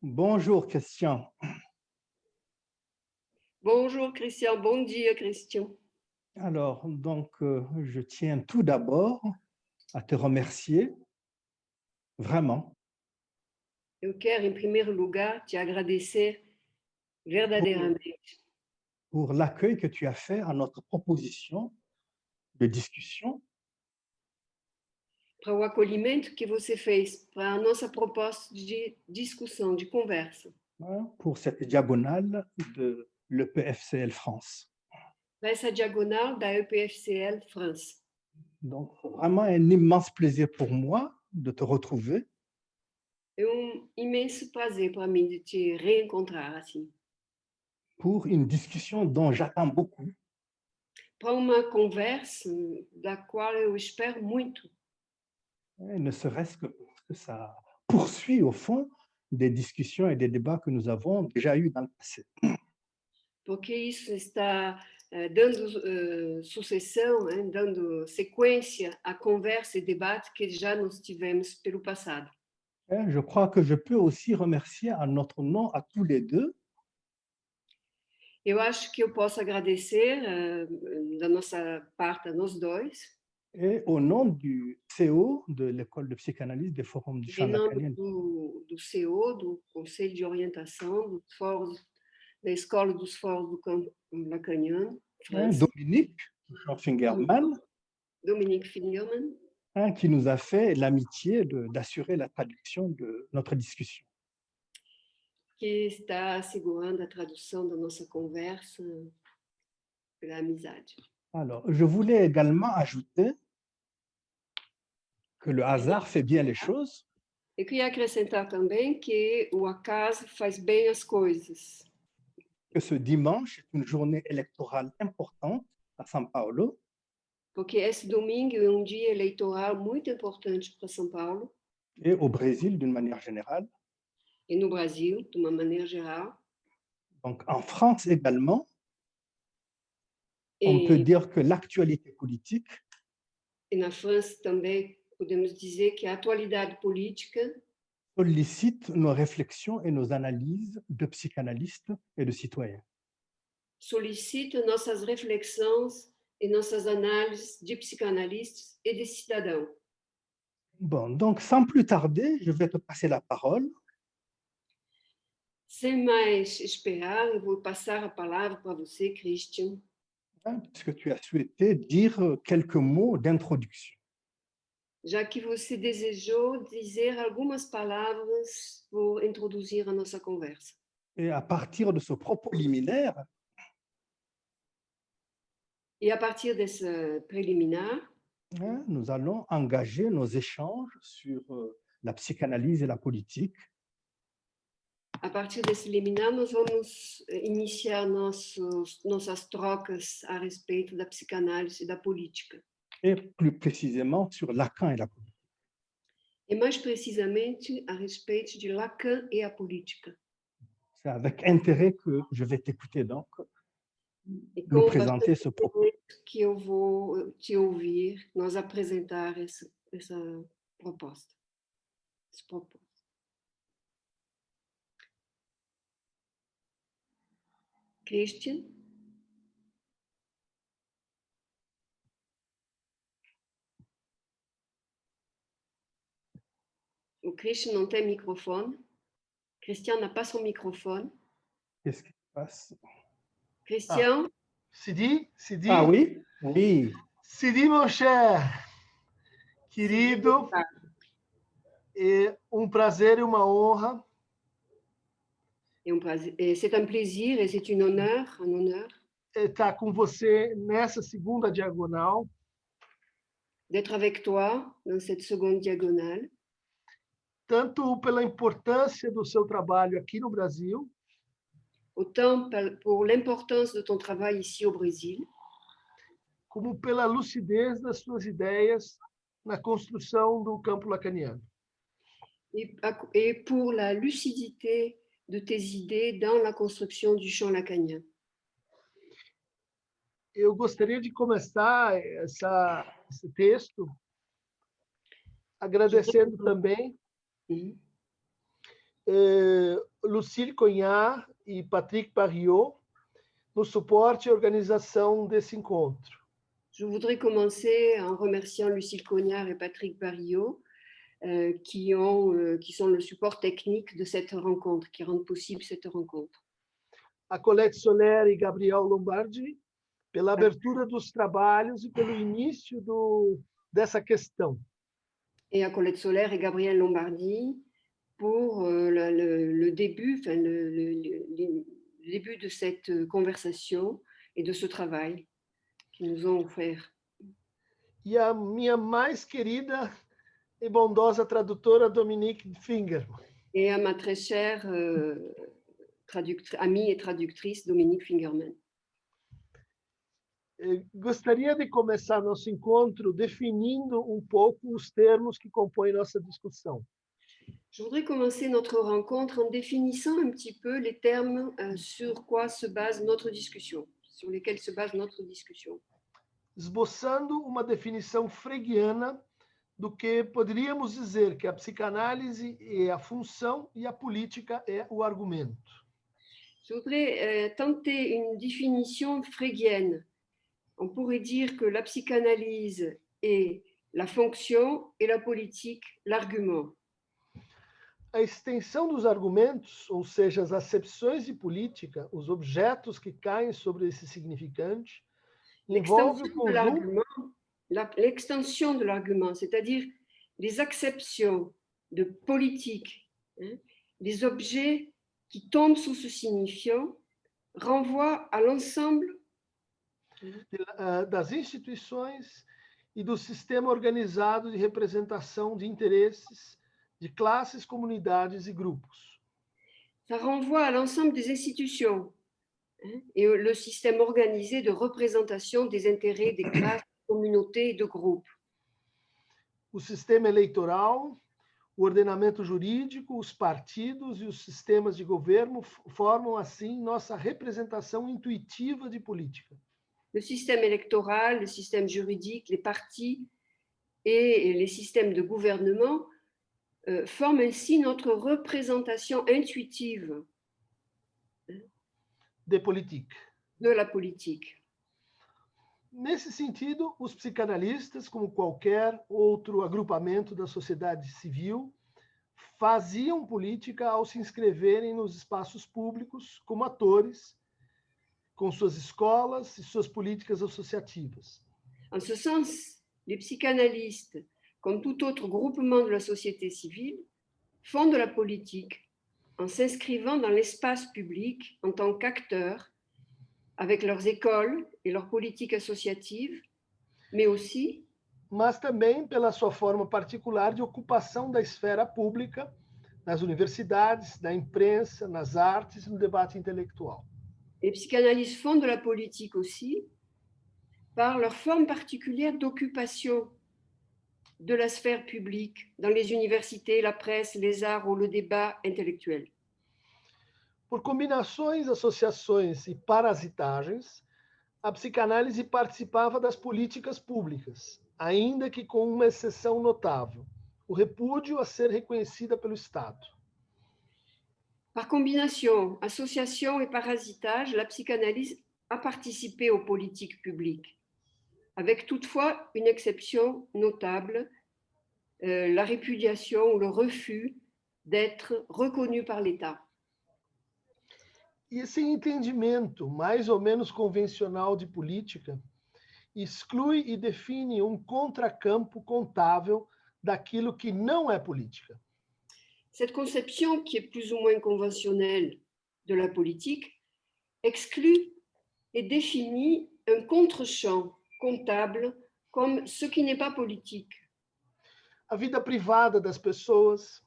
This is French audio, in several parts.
Bonjour Christian. Bonjour Christian, bon dia Christian. Alors, je tiens tout d'abord à te remercier, vraiment, Eu quero, em primeiro lugar, te agradecer pour, verdadeiramente pour l'accueil que tu as fait à notre proposition de discussion para o acolhimento que você fez para a nossa proposta de discussão, de conversa, hein, pour cette diagonale de l'EPFCL France. para essa diagonal da EPFCL France. Donc, vraiment un immense plaisir pour moi de te retrouver É imenso prazer para mim de te reencontrar assim, pour une discussion dont j'attends beaucoup, para uma conversa da qual eu espero muito, hein, ne serait-ce que parce que ça poursuit au fond des discussions et des débats que nous avons déjà eus dans le passé. porque isso está dando sucessão, dando sequência à conversa e debate que já nós tivemos pelo passado. Je crois que je peux aussi remercier à notre nom, à tous les deux, Eu acho que eu posso agradecer da nossa parte a nós dois, et au nom du CO de l'école de psychanalyse des forums du champ em nome lacanien, do CO, do Conselho de Orientação, dos fóruns, da Escola dos Fóruns do Campo Lacaniano, França, Dominique Fingerman, Dominique Fingerman, qui nous a fait l'amitié d'assurer la traduction de notre discussion. que está assegurando a tradução da nossa conversa pela amizade. Alors, je voulais également ajouter que le hasard fait bien les choses Eu queria acrescentar também que o acaso faz bem as coisas, que ce dimanche est une journée électorale importante à São Paulo porque esse domingo é um dia eleitoral muito importante para São Paulo et au Brésil d'une manière générale. e no Brasil, de uma maneira geral. Donc, en France également, on peut E, dire que l'actualité politique e na França também podemos dizer que a atualidade política sollicite nos réflexions et nos analyses de psychanalystes et de citoyens. solicita nossas reflexões e nossas análises de psicanalistas e de cidadão. Bon, donc sans plus tarder, je vais te passer la parole Sem mais esperar, eu vou passar a palavra para você, Christian, puisque tu as souhaité dire quelques mots d'introduction. já que você desejou dizer algumas palavras por introduzir a nossa conversa. Et à partir de ce propos liminaire, E a partir desse preliminar, nous allons engager nos échanges sur la psychanalyse et la politique, a partir desse liminar, nós vamos iniciar nossas trocas a respeito da psicanálise e da política. et plus précisément sur Lacan et la politique. E mais precisamente a respeito de Lacan e a política. C'est avec intérêt que je vais t'écouter donc E nous com présenter ce propos. bastante que eu vou te ouvir, nós apresentar essa proposta. Esse propósito. Christian? O Christian não tem microfone. Christian n'a pas son microphone. Qu'est-ce qui se passe? Christian? Sidi, Sidi, Ah oui? Oui. Sidi, mon cher, querido, é um prazer e uma honra C'est un plaisir et c'est un honneur estar com você nessa segunda diagonal, d'être avec toi dans cette seconde diagonale, tanto pela importância do seu trabalho aqui no Brasil, autant pour l'importance de ton travail ici au Brésil, como pela lucidez das suas ideias na construção do campo lacaniano. et pour la lucidité de tes idées dans la construction du champ lacanien. Eu gostaria de começar esse texto agradecendo também Lucille Cognard e Patrick Barriot no suporte e organização desse encontro. Je voudrais commencer en remerciant Lucille Cognard et Patrick Barriot qui sont le support technique de cette rencontre, qui rendent possible cette rencontre. A Colette Soler e Gabriel Lombardi pela abertura dos trabalhos e pelo início dessa questão. Et à Colette Soler et Gabriel Lombardi pour le début, enfin le début de cette conversation et de ce travail qu'ils nous ont offert. E a minha mais querida e bondosa tradutora, Dominique Fingerman. Et à ma très chère amie et traductrice, Dominique Fingerman. Gostaria de começar nosso encontro definindo um pouco os termos que compõem nossa discussão. Je voudrais commencer notre rencontre en définissant un petit peu les termes sur quoi se base notre discussion, sur lesquels se base notre discussion. Esboçando uma definição freguiana do que poderíamos dizer que a psicanálise é a função e a política é o argumento. Je voudrais tenter une définition freudienne. On pourrait dire que la psychanalyse est la fonction et la politique l'argument. A extensão dos argumentos, ou seja, as acepções de política, os objetos que caem sobre esse significante, envolve o conjunto... L'extension de l'argument, c'est-à-dire les acceptions de politique, les objets qui tombent sous ce signifiant, renvoient à l'ensemble das instituições e do sistema organizado de representação de interesses de classes, comunidades e grupos. Ça renvoie à l'ensemble des institutions et le système organisé de représentation des intérêts des classes, communautés et de groupes. O sistema eleitoral, o ordenamento jurídico, os partidos e os sistemas de governo formam, assim, nossa representação intuitiva de política. Le système électoral, le système juridique, les partis et les systèmes de gouvernement forment ainsi notre représentation intuitive de politique. De la politique. Nesse sentido, os psicanalistas, como qualquer outro agrupamento da sociedade civil, faziam política ao se inscreverem nos espaços públicos como atores, com suas escolas e suas políticas associativas. En ce sens, les psychanalystes, comme tout autre groupement de la société civile, font de la politique en s'inscrivant dans l'espace public en tant qu'acteurs, avec leurs écoles et leurs politiques associatives, mais aussi mas também pela sua forma particular de ocupação da esfera pública, nas universidades, na imprensa, nas artes e no debate intelectual. Les psychanalystes font de la politique aussi par leur forme particulière d'occupation de la sphère publique dans les universités, la presse, les arts ou le débat intellectuel. Por combinações, associações e parasitagens, a psicanálise participava das políticas públicas, ainda que com uma exceção notável, o repúdio a ser reconhecida pelo Estado. Par combination, association et parasitage, la psychanalyse a participé aux politiques publiques, avec toutefois une exception notable, la répudiation ou le refus d'être reconnu par l'État. E esse entendimento mais ou menos convencional de política exclui e define um contracampo contável daquilo que não é política. Cette conception, qui est plus ou moins conventionnelle de la politique, exclut et définit un contre-champ comptable comme ce qui n'est pas politique. A vida privada das pessoas,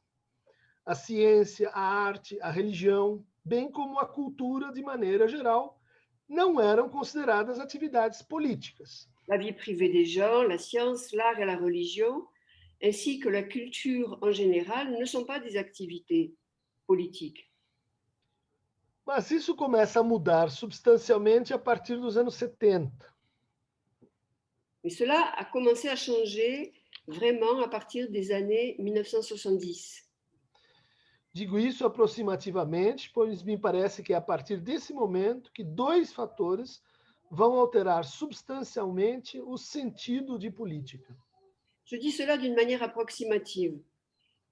a ciência, a arte, a religião, bem como a cultura de maneira geral, não eram consideradas atividades políticas. La vie privée des gens, la science, l'art et la religion, ainsi que la culture en général, ne sont pas des activités politiques. Mas isso começa a mudar substancialmente a partir dos anos 70. Mais cela a commencé à changer vraiment à partir des années 1970. Digo isso aproximativamente, pois me parece que é a partir desse momento que dois fatores vão alterar substancialmente o sentido de política. Je dis cela d'une manière approximative,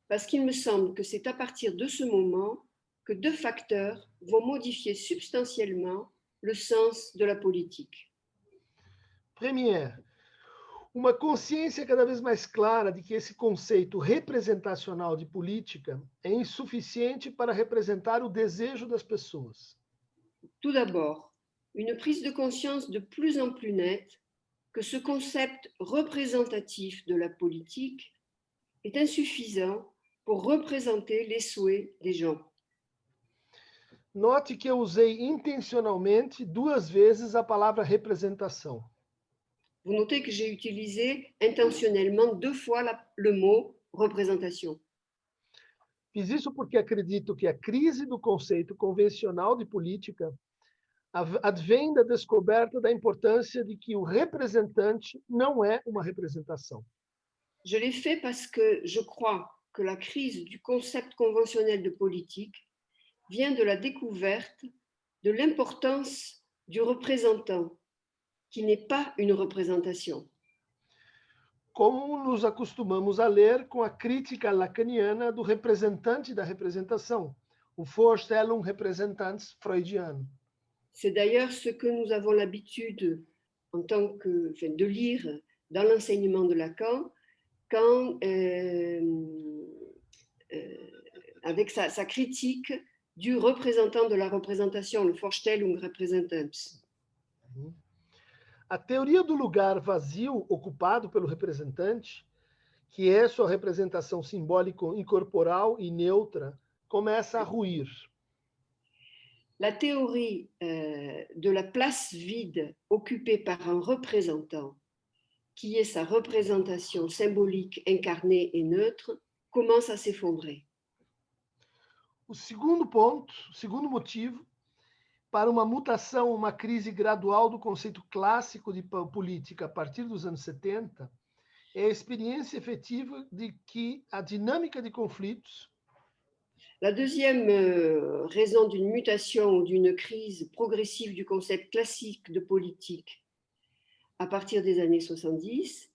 parce qu'il me semble que c'est à partir de ce moment que deux facteurs vont modifier substantiellement le sens de la politique. Premier, uma consciência cada vez mais clara de que esse conceito representacional de política é insuficiente para representar o desejo das pessoas. Tout d'abord, une prise de conscience de plus en plus nette que ce concept représentatif de la politique est insuffisant pour représenter les souhaits des gens. Note que eu usei intencionalmente duas vezes a palavra representação. Vous notez que j'ai utilisé intentionnellement 2 fois le mot représentation. Fiz isso porque acredito que a crise do conceito convencional de política advém da descoberta da importância de que o representante não é uma representação. Je l'ai fait parce que je crois que la crise du concept conventionnel de politique vient de la découverte de l'importance du représentant, qui n'est pas une représentation. Como nos acostumamos a ler com a crítica lacaniana do representante da representação, o Vorstellung Repräsentanz freudiano. C'est d'ailleurs ce que nous avons l'habitude de lire dans l'enseignement de Lacan, quand, avec sa critique du représentant de la représentation, le Vorstellung Repräsentanz. A teoria do lugar vazio ocupado pelo representante, que é sua representação simbólica incorporal e neutra, começa a ruir. La théorie de la place vide occupée par un représentant, qui est sa représentation symbolique incarnée et neutre, commence à s'effondrer. O segundo ponto, o segundo motivo, para uma mutação, uma crise gradual do conceito clássico de política a partir dos anos 70, é a experiência efetiva de que a dinâmica de conflitos. La deuxième raison d'une mutation ou d'une crise progressive du concept classique de politique à partir des années 70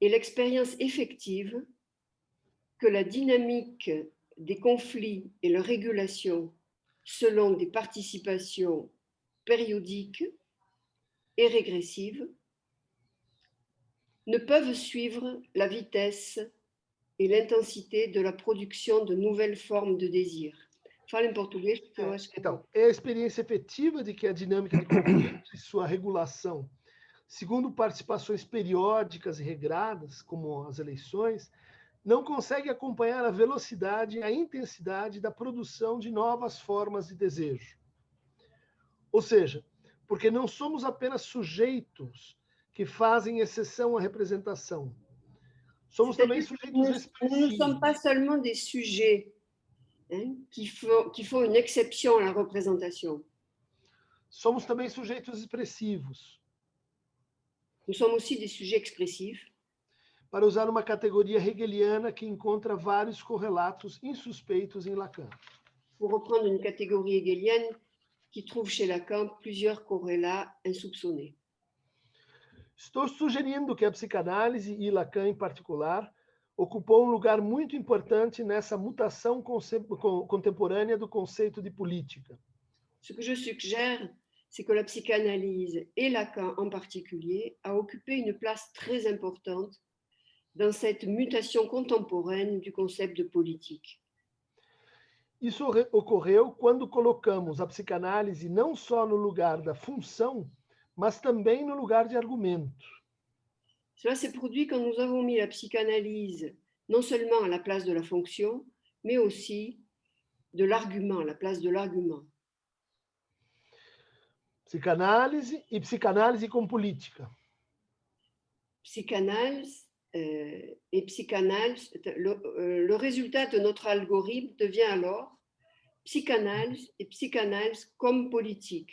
est l'expérience effective que la dynamique des conflits et leur régulation selon des participations périodiques et régressives ne peuvent suivre la vitesse et l'intensité de la production de nouvelles formes de désir. Fala em português, porque eu acho que... Então, é a experiência efetiva de que a dinâmica de conflitos e sua regulação, segundo participações periódicas e regradas, como as eleições, não consegue acompanhar a velocidade e a intensidade da produção de novas formas de desejo. Ou seja, porque não somos apenas sujeitos que fazem exceção à representação. Somos também sujeitos expressivos. Nous ne sommes pas seulement des sujets qui font une exception à la représentation. Somos também sujeitos expressivos. Nous sommes aussi des sujets expressifs. Para usar uma categoria hegeliana que encontra vários correlatos insuspeitos em Lacan. Pour reprendre une catégorie hegelienne qui trouve chez Lacan plusieurs corrélats insoupçonnés. Estou sugerindo que a psicanálise, e Lacan em particular, ocupou um lugar muito importante nessa mutação contemporânea do conceito de política. Ce que je suggère, c'est que la psychanalyse, et Lacan en particulier, a occupé une place très importante dans cette mutation contemporaine du concept de politique. Isso ocorreu quando colocamos a psicanálise não só no lugar da função, mas também no lugar de argumento. Cela s'est produit quand nous avons mis la psychanalyse non seulement à la place de la fonction, mais aussi de l'argument, à la place de l'argument. Psicanálise e psicanálise com política. Psychanalyse et psychanalyse, le résultat de notre algorithme devient alors psychanalyse et psychanalyse comme politique.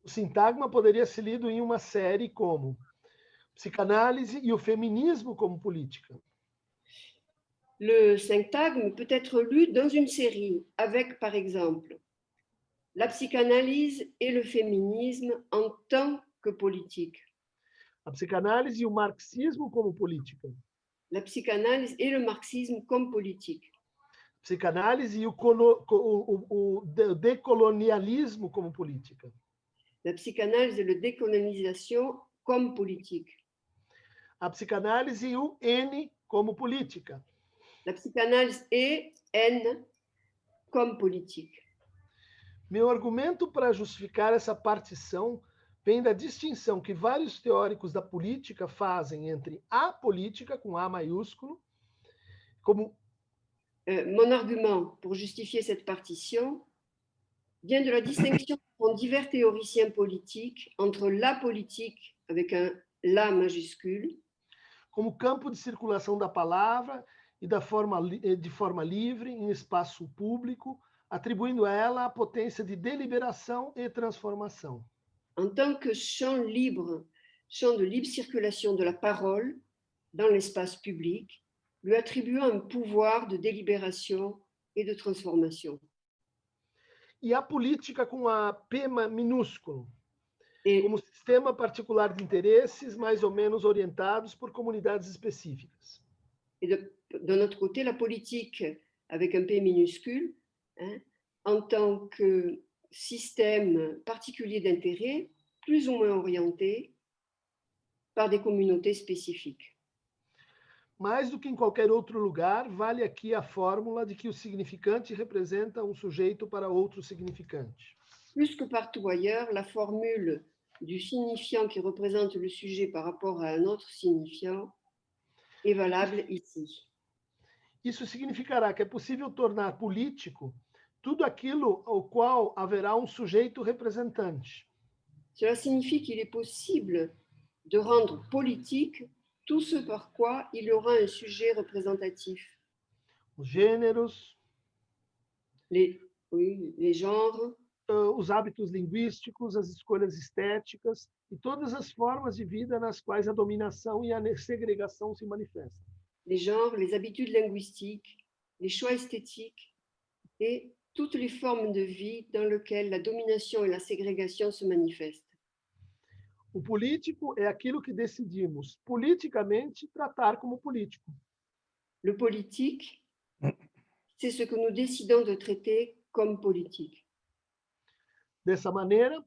O sintagma poderia ser lido em uma série como Psicanálise e o feminismo como política. Le syntagme peut être lu dans une série avec, par exemple, la psychanalyse et le féminisme en tant que politique. A psicanálise e o marxismo como política. La psychanalyse et le marxisme comme politique. Psicanálise e o decolonialismo como política. La psychanalyse et la décolonisation comme politique. A psicanálise e o N como política. La psychanalyse et N comme politique. Meu argumento para justificar essa partição vem da distinção que vários teóricos da política fazem entre a política, com A maiúsculo, como Mon argument pour justifier cette partition vient de la distinction qu'ont divers théoriciens politiques entre la politique, avec un la majuscule, como campo de circulação da palavra e de forma livre em espaço público, atribuindo a ela a potência de deliberação e transformação. en tant que champ de libre circulation de la parole dans l'espace public, lui attribuant un pouvoir de délibération et de transformation. E a política com a P minúsculo, Et, como sistema particular de interesses mais ou menos orientados por comunidades específicas. et d'un autre côté, la politique avec un P minuscule, en tant que système particulier d'intérêt, plus ou moins orienté par des communautés spécifiques. Mais do que em qualquer outro lugar, vale aqui a fórmula de que o significante representa um sujeito para outro significante. Plus que partout ailleurs, la formule du signifiant qui représente le sujet par rapport à un autre signifiant est valable ici. Isso significará que é possível tornar político tudo aquilo ao qual haverá um sujeito representante. Cela signifie qu'il est possible de rendre politique tout ce par quoi il y aura un sujet représentatif. Os gêneros, Les genres, os hábitos linguísticos, as escolhas estéticas e todas as formas de vida nas quais a dominação e a segregação se manifestam. les genres, les habitudes linguistiques, les choix esthétiques et toutes les formes de vie dans lesquelles la domination et la ségrégation se manifestent. O político é aquilo que decidimos politicamente tratar como político. Le politique, c'est ce que nous décidons de traiter comme politique. Dessa maneira,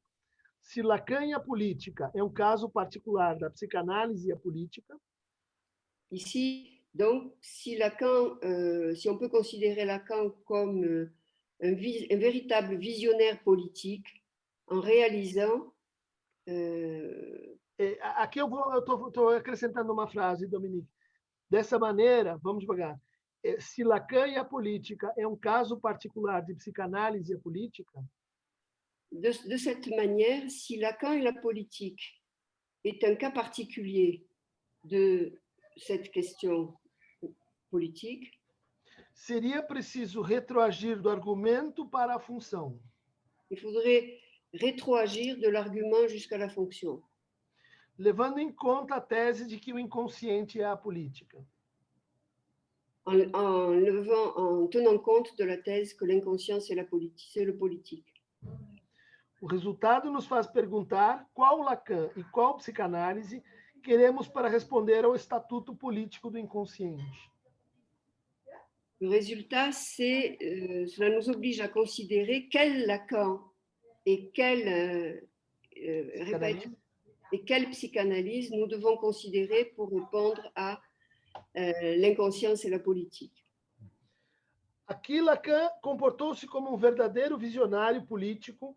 se Lacan e a política é um caso particular da psicanálise e a política, Ici, donc, si Lacan, si on peut considérer Lacan comme un véritable visionnaire politique, en réalisant... aqui eu estou acrescentando uma frase, Dominique. Dessa maneira, vamos devagar, se Lacan e a política é um caso particular de psicanálise e a política, de cette manière, si Lacan et la politique est un cas particulier de cette question politique, seria preciso retroagir do argumento para a função. Il faudrait rétroagir de l'argument jusqu'à la fonction. Levando em conta a tese de que o inconsciente é a política. En tenant compte de la thèse que l'inconscient, c'est le politique. O resultado nos faz perguntar qual Lacan e qual psicanálise queremos para responder ao estatuto político do inconsciente. Le résultat, cela nous oblige à considérer quel Lacan et quelle psychanalyse nous devons considérer pour répondre à l'inconscience et la politique. Aqui Lacan comportou-se como um verdadeiro visionário político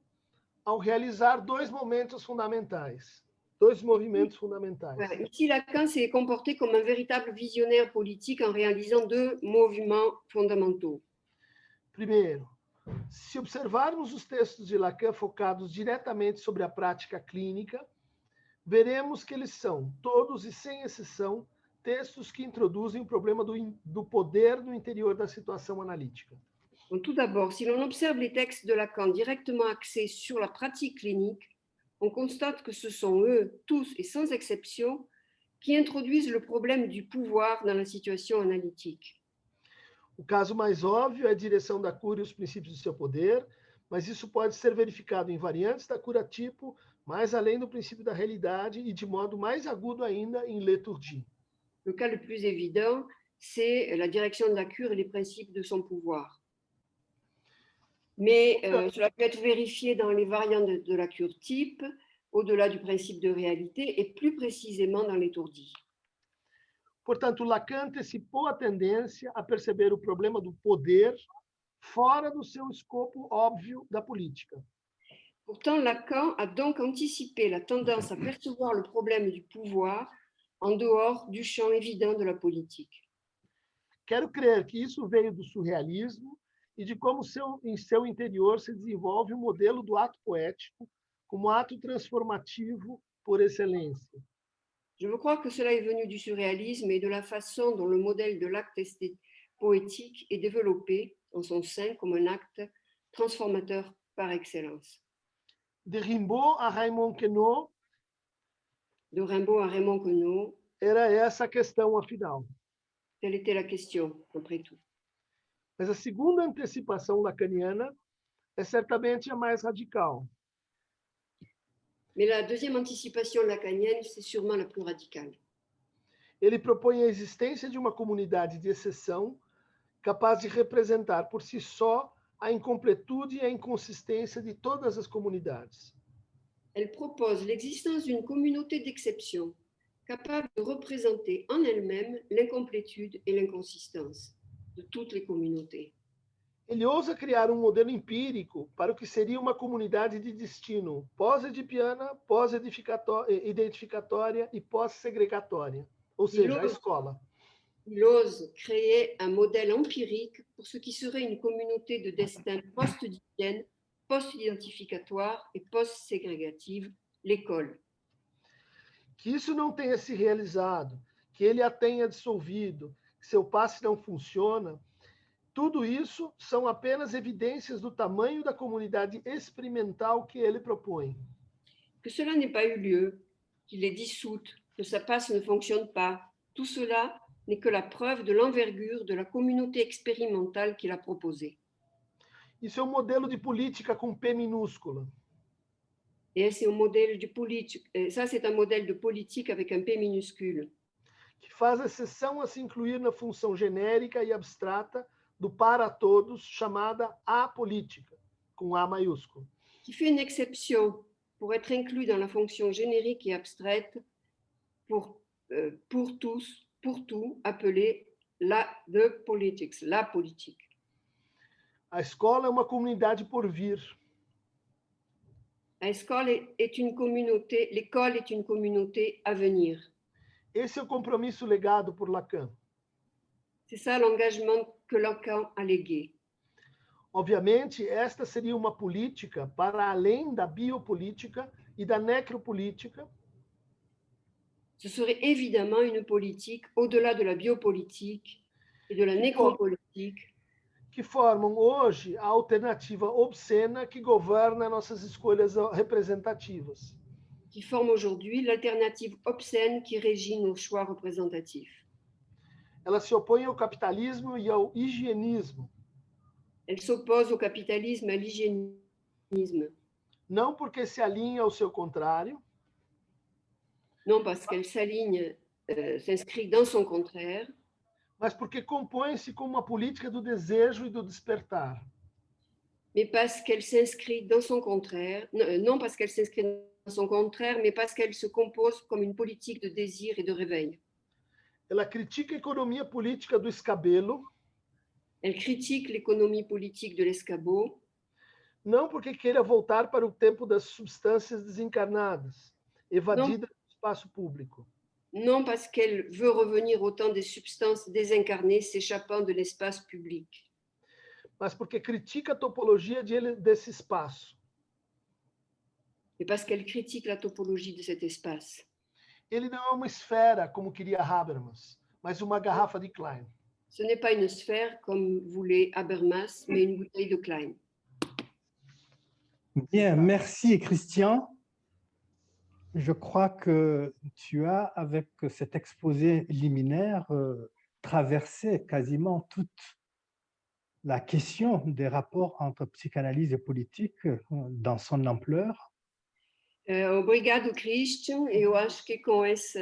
ao realizar dois movimentos fundamentais. Ici, Lacan s'est comporté comme un véritable visionnaire politique en réalisant deux mouvements fondamentaux. Primeiro, se observarmos os textos de Lacan focados diretamente sobre a prática clínica, veremos que eles são, todos e sem exceção, textos que introduzem o problema do poder no interior da situação analítica. Donc, tout d'abord, si l'on observe les textes de Lacan directement axés sur la pratique clinique, on constate que ce sont eux, tous et sans exception, qui introduisent le problème du pouvoir dans la situation analytique. O caso mais óbvio é a direção da cura e os princípios do seu poder, mas isso pode ser verificado em variantes da cura tipo, mais além do princípio da realidade e de modo mais agudo ainda em liturgie. Le cas le plus évident, c'est la direction de la cure et les principes de son pouvoir. Mais cela peut être vérifié dans les variantes de la cure type, au-delà du principe de réalité et plus précisément dans l'étourdie. Portanto, Lacan antecipou a tendência a perceber o problema do poder fora do seu escopo óbvio da política. Pourtant, Lacan a donc anticipé la tendance à percevoir le problème du pouvoir en dehors du champ évident de la politique. Quero crer que isso veio do surrealismo e de como em seu interior se desenvolve o modelo do ato poético como ato transformativo por excelência. Je veux croire que cela est venu du surréalisme et de la façon dont le modèle de l'acte poétique est développé dans son sein comme un acte transformateur par excellence. De Rimbaud a Raymond Queneau, De Rimbaud à Raymond Queneau, era essa a questão, afinal. telle était la question, après tout. Mas a segunda antecipação lacaniana é certamente a mais radical. Mais la deuxième anticipation lacanienne, c'est sûrement la plus radicale. Ele propõe a existência de uma comunidade de exceção capaz de representar por si só a incompletude e a inconsistência de todas as comunidades. Elle propose l'existence d'une communauté d'exception, capable de représenter en elle-même l'incomplétude et l'inconsistance de toutes les communautés. Ele ousa criar um modelo empírico para o que seria uma comunidade de destino pós-edipiana, pós-identificatória e pós-segregatória, ou seja, a escola. Il ose créer un modèle empirique pour ce qui serait une communauté de destin post-dipienne, post-identificatoire et post-ségrégative, l'école. Que isso não tenha se realizado, que ele a tenha dissolvido, que seu passe não funciona, tudo isso são apenas evidências do tamanho da comunidade experimental que ele propõe. Que cela n'ait pas eu lieu, qu'il est dissoute, que sa passe ne fonctionne pas, tout cela n'est que la preuve de l'envergure de la communauté expérimentale qu'il a proposée. Isso é um modelo de política com P minúscula. Et c'est un modèle de politique, ça c'est un modèle de politique avec un P minuscule. Que faz exceção a se incluir na função genérica e abstrata do para todos, chamada apolítica, com A maiúsculo. Qui fait une exception pour être inclus dans la fonction générique et abstraite pour tous, pour tout, appelée the politics, la politique. A escola é uma comunidade por vir. L'école est une communauté à venir. Esse é o compromisso legado por Lacan. C'est ça l'engagement que Lacan a légué. Obviamente, esta seria uma política para além da biopolítica e da necropolítica. Ce serait évidemment une politique au-delà de la biopolitique et de la nécropolitique. Que formam hoje a alternativa obscena que governa nossas escolhas representativas. Qui forme aujourd'hui l'alternative obscène qui régit nos choix représentatifs. Ela se opõe ao capitalismo e ao higienismo. Elle s'oppose au capitalisme et à l'hygiénisme. Não porque se alinha ao seu contrário. Non parce qu'elle s'aligne, s'inscrit dans son contraire. Mas porque compõe-se com uma política do desejo e do despertar. Mais parce qu'elle s'inscrit dans son contraire, non parce qu'elle s'inscrit dans son contraire, mais parce qu'elle se compose comme une politique de désir et de réveil. Ela critica a economia política do escabelo. Elle critique l'économie politique de l'escabeau. Não porque queira voltar para o tempo das substâncias desencarnadas, evadidas do espaço público. Non parce qu'elle veut revenir au temps des substances désincarnées s'échappant de l'espace public. Mas porque critica a topologia desse espaço. Et parce qu'elle critique la topologie de cet espace. Ele não é uma esfera, como queria Habermas, mas uma garrafa de Klein. Ce n'est pas une sphère, comme voulait Habermas, mais une bouteille de Klein. Bien, merci Christian. Je crois que tu as, avec cet exposé liminaire, traversé quasiment toute la question des rapports entre psychanalyse et politique dans son ampleur. Obrigado, Christian. Eu acho que com essa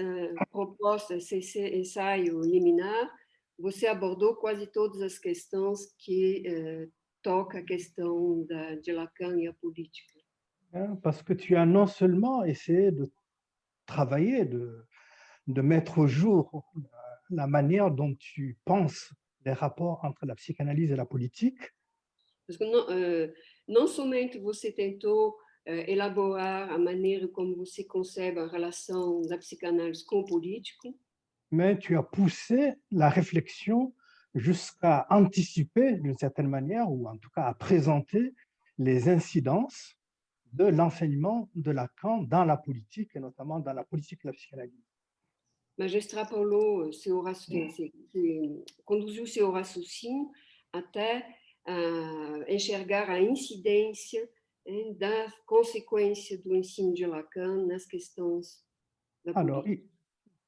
proposta, esse ensaio liminar, você abordou quase todas as questões que tocam a questão de Lacan e a política. Parce que tu as non seulement essayé de travailler, de mettre au jour la manière dont tu penses les rapports entre la psychanalyse et la politique, Parce que não somente você tentou elaborar a maneira como você concebe a relação da psicanálise com o político, mais tu as poussé la réflexion jusqu'à anticiper d'une certaine manière, ou en tout cas à présenter les incidences de l'enseignement de Lacan dans la politique, et notamment dans la politique de la psychanalyse. mas já extrapolou seu raciocínio, conduziu seu raciocínio até enxergar a incidência da consequência do ensino de Lacan nas questões da Alors, política.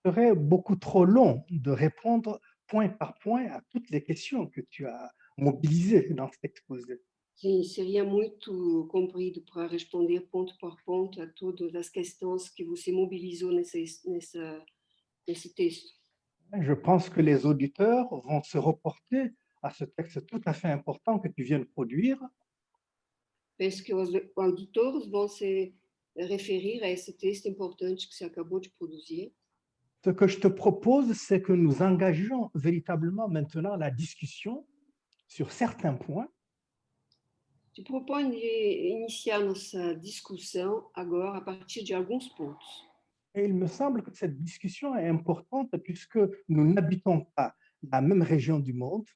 il serait beaucoup trop long de répondre point par point à toutes les questions que tu as mobilisées dans cet exposé. Sim, seria muito comprido para responder ponto por ponto a todas as questões que você mobilizou nesse texto. Je pense que les auditeurs vont se reporter à ce texte tout à fait important que tu viens de produire. Penso que os auditores vão se referir a esse texto importante que você acabou de produzir. Ce que je te propose, c'est que nous engagions véritablement maintenant la discussion sur certains points. Te proponho de iniciar nossa discussão agora a partir de alguns pontos. Et il me semble que cette discussion est importante puisque nous n'habitons pas la même région du monde.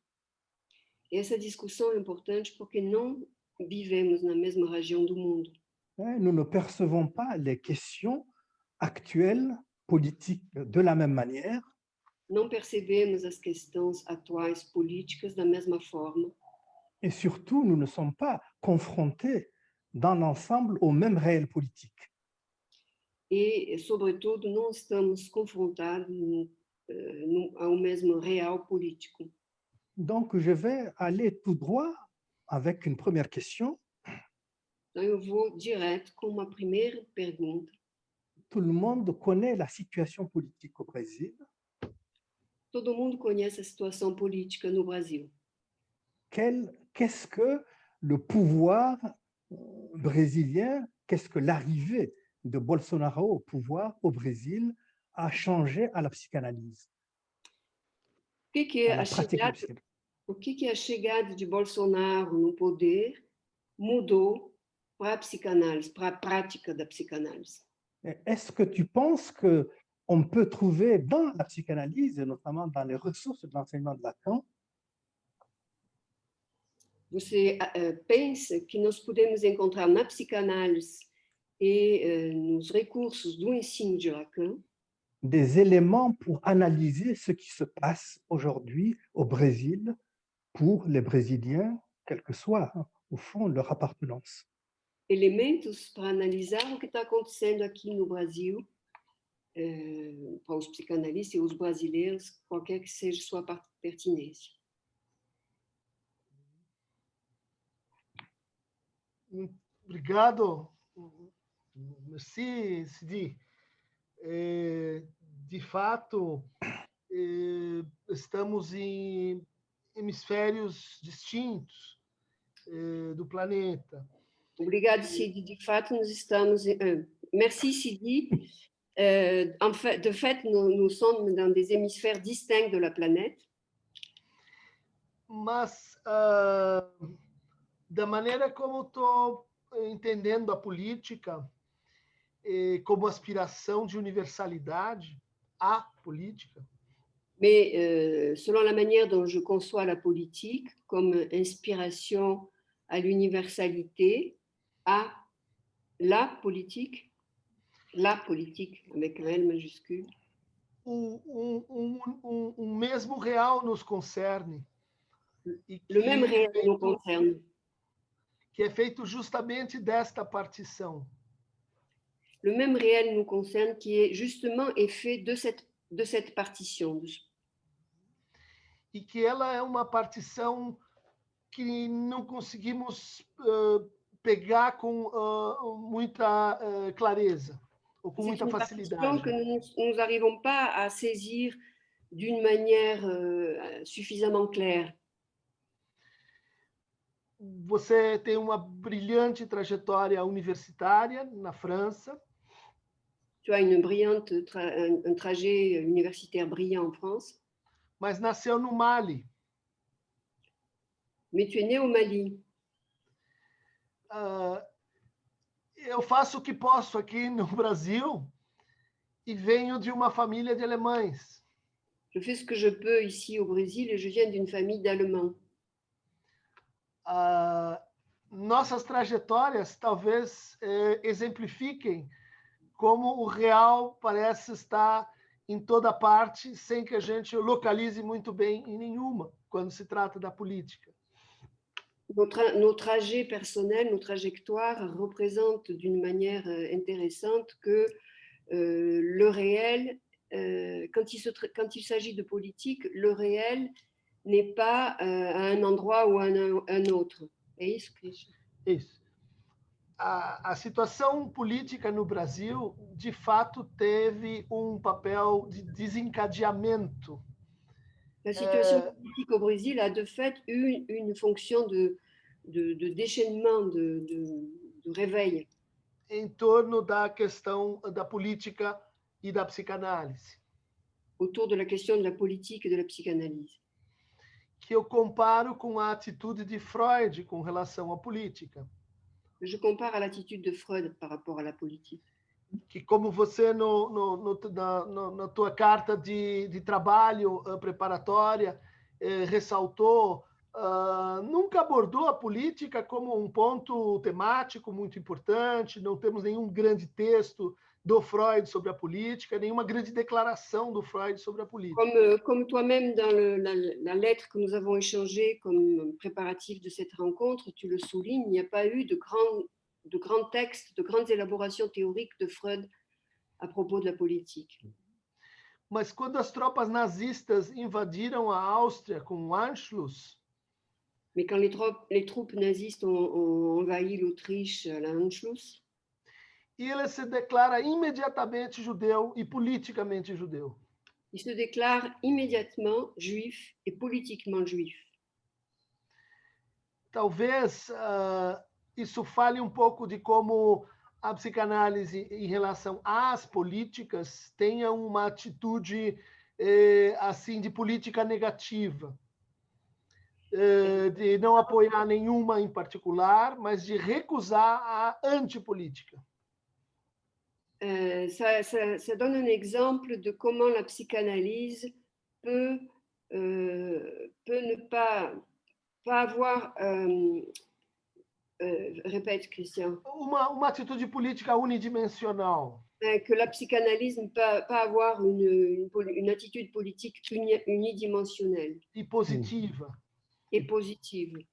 E essa discussão é importante porque não vivemos na mesma região do mundo. Nous ne percevons pas les questions actuelles, politiques, de la même manière. Não percebemos as questões atuais políticas da mesma forma. Et surtout, nous ne sommes pas confrontés dans l'ensemble au même réel politique. E, sobretudo, não estamos confrontados ao mesmo real político. Donc, je vais aller tout droit avec une première question. Então, eu vou direto com uma primeira pergunta. Tout le monde connaît la situation politique au Brésil. Todo mundo conhece a situação política no Brasil. Qu'est-ce que le pouvoir brésilien, qu'est-ce que l'arrivée de Bolsonaro au pouvoir au Brésil a changé à la psychanalyse, à la pratique de la psychanalyse? O que a chegada de Bolsonaro no poder mudou para a psicanálise, para a prática da psicanálise? Est-ce que tu penses qu'on peut trouver dans la psychanalyse, et notamment dans les ressources de l'enseignement de Lacan, você pensa que nós podemos encontrar na psicanálise e nos recursos do ensino de Lacan des éléments pour analyser ce qui se passe aujourd'hui au Brésil pour les Brésiliens, quelle que soit, au fond, leur appartenance? elementos para analisar o que está acontecendo aqui no Brasil para os psicanalistas e os brasileiros, qualquer que seja sua pertinência. Obrigado. Merci, Sidi. De fato, estamos em hemisférios distintos do planeta. Obrigado, Sidi. De fato, nós estamos... merci, Sidi. De fait, nous sommes dans des hémisphères distincts de la planète. Mas, da maneira como estou entendendo a política, como aspiração de universalidade à política, Mais selon la manière dont je conçois la politique, comme inspiration à l'universalité, à la politique avec un L majuscule. Mesmo real nos concerne. Le même réel nous concerne. Que é feito justamente desta partição. Le même réel nous concerne qui est justement fait de cette partition. E que ela é uma partição que não conseguimos pegar com muita clareza ou com C'est muita une partition facilidade. que nous n'arrivons pas à saisir d'une manière suffisamment claire. Você tem uma brilhante trajetória universitária na França, Tu as un trajet universitaire brillant en France, mas nasceu no Mali. mais tu es né au Mali. Eu faço o que posso aqui no Brasil e venho de uma família de alemães. Je fais ce que je peux ici au Brésil et je viens d'une famille d'Allemands. Nossas trajetórias talvez exemplifiquem como o real parece estar em toda parte, sem que a gente localize muito bem em nenhuma, quando se trata da política. Nos trajets personnels, nos trajectoires représentent d'une manière intéressante que le réel, quand il s'agit de politique, le réel n'est pas à un endroit ou à un autre. É isso, Christian? Isso. A situação política no Brasil, de fato, teve um papel de desencadeamento. La situation politique au Brésil a de fait eu une fonction de déchaînement, de réveil. Em torno da questão da política e da psicanálise. Autour de la question de la politique et de la psychanalyse. Que eu comparo com a atitude de Freud com relação à política. Je compare à l'attitude de Freud par rapport à la politique. Que como você na tua carta de trabalho preparatória ressaltou, nunca abordou a política como um ponto temático muito importante, não temos nenhum grande texto do Freud sobre a política, nenhuma grande declaração do Freud sobre a política. Comme toi-même dans la lettre que nous avons échangée comme préparatif de cette rencontre, tu le soulignes, il n'y a pas eu de grands textes, de grandes élaborations théoriques de Freud à propos de la politique. Mas quando as tropas nazistas invadiram a Áustria com o Anschluss, mais quand les troupes nazistes ont envahi l'Autriche à l'Anschluss, ele se declara imediatamente judeu e politicamente judeu. Il se déclare immédiatement juif et politiquement juif. Talvez isso fale um pouco de como a psicanálise em relação às políticas tenha uma atitude assim de política negativa, de não apoiar nenhuma em particular, mas de recusar a antipolítica. Ça donne un exemple de comment la psychanalyse peut ne pas avoir... répète, Christian. Uma atitude política unidimensional. Que la psychanalyse ne peut pas avoir une attitude politique unidimensionnelle. E positiva. Et positive.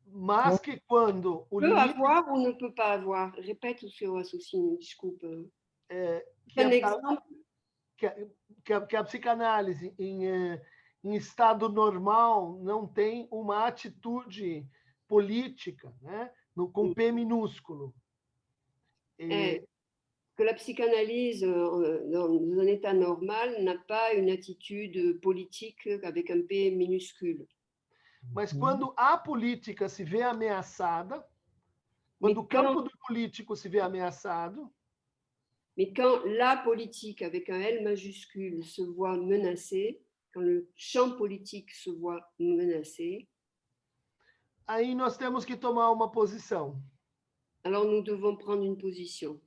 Mas que quando o peut avoir ou ne peut pas avoir. Répète o seu raciocínio, desculpa. Que a psicanálise em estado normal não tem uma atitude política, né? Com P minúsculo. Que la psychanalyse dans un état normal n'a pas une attitude politique avec un P minuscule. Mas quando a política se vê ameaçada, quando o campo do político se vê ameaçado, mais quand la politique avec un L majuscule se voit menacée, quand le champ politique se voit menacé, aí nós temos que tomar uma posição. Alors nous devons prendre une position.